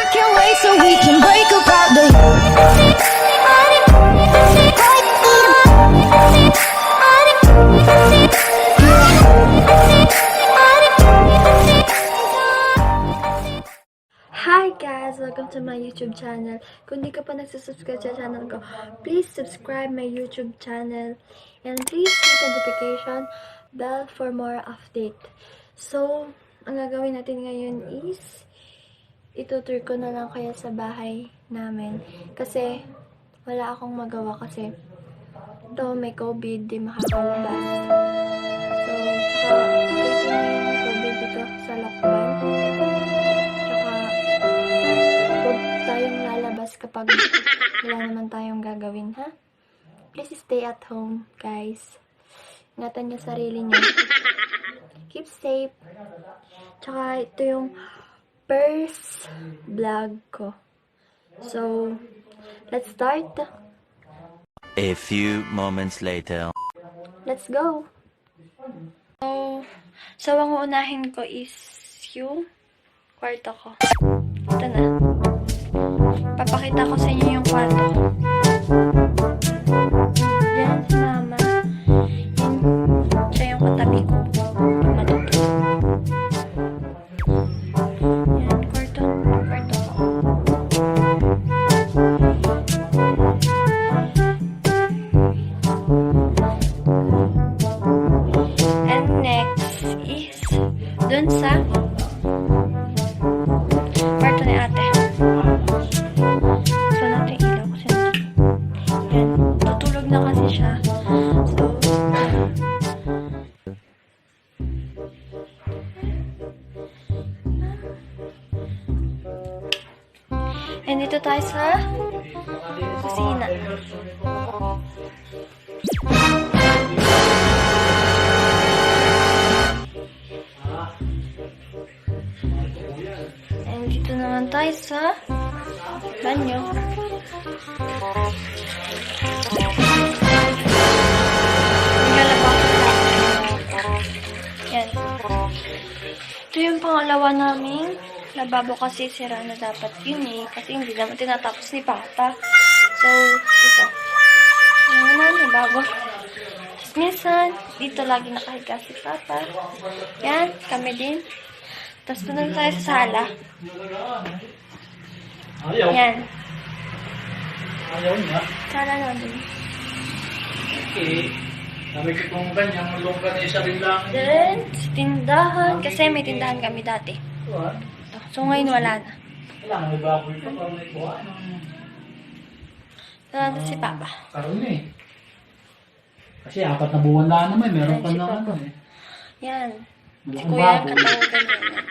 can't wait so we can break apart the Hi guys! Welcome to my YouTube channel. Kung di ka pa nagsusubscribe sa channel ko, please subscribe my YouTube channel and please hit the notification bell for more update. So, ang gagawin natin ngayon is itutur ko na lang kaya sa bahay namin kasi wala akong magawa kasi ito may COVID, di makakalabas. So, tsaka ito na yung COVID dito sa lockdown. Tayong lalabas kapag wala naman tayong gagawin, ha? Please stay at home, guys. Ingatan niyo sarili niyo. Keep safe. Tsaka ito yung first vlog ko. So, let's start. A few moments later. Let's go. So ang uunahin ko is yung kwarto ko. Ito na. Papakita ko sa inyo yung kwarto ko. Yan si mama. Siya yung katabi ko. Matutulog. Yan, kwarto ko. And next is dun sa kwarto ni ate. Na kasi siya. So, and dito tayo sa kusina. And dito naman tayo sa banyo. Yan. Ito yung pangalawa namin lababo kasi sira na dapat yun eh. Kasi hindi naman tinatapos ni Papa. So, ito. Ano naman yung bago. Minsan, dito lagi nakahiga si Papa. Yan, kami din. Tapos doon tayo sa sala. Yan. Ayaw niya. Sala na din. Okay. Sabi ko kung kanya, mulong ka na isa rin lang. Then, sa tindahan. Kasi may tindahan kami dati. What? So, ngayon wala na. Kailangan may baboy ka para may kuha. Wala na si Papa. Karoon eh. Kasi 4 na buwan na naman. Meron ka Si na Papa. ano eh. Yan. Si Malaking Kuya, baboy. katawagan niya.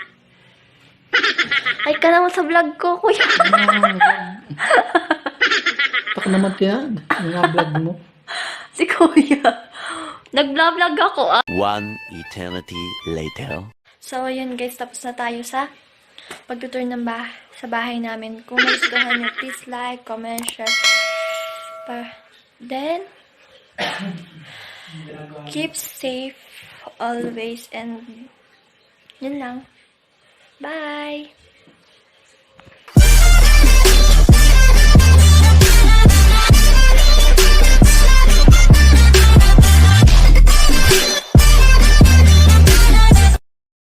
Ay ka naman sa vlog ko, Kuya. Taka naman yan. Yung vlog mo. Si Kuya. Nag-vlog ako, ah. One eternity later. So, yun guys. Tapos na tayo sa pagtutur ng sa bahay namin. Kung nagustuhan nyo, please like, comment, share. Then, keep safe always and yun lang. Bye!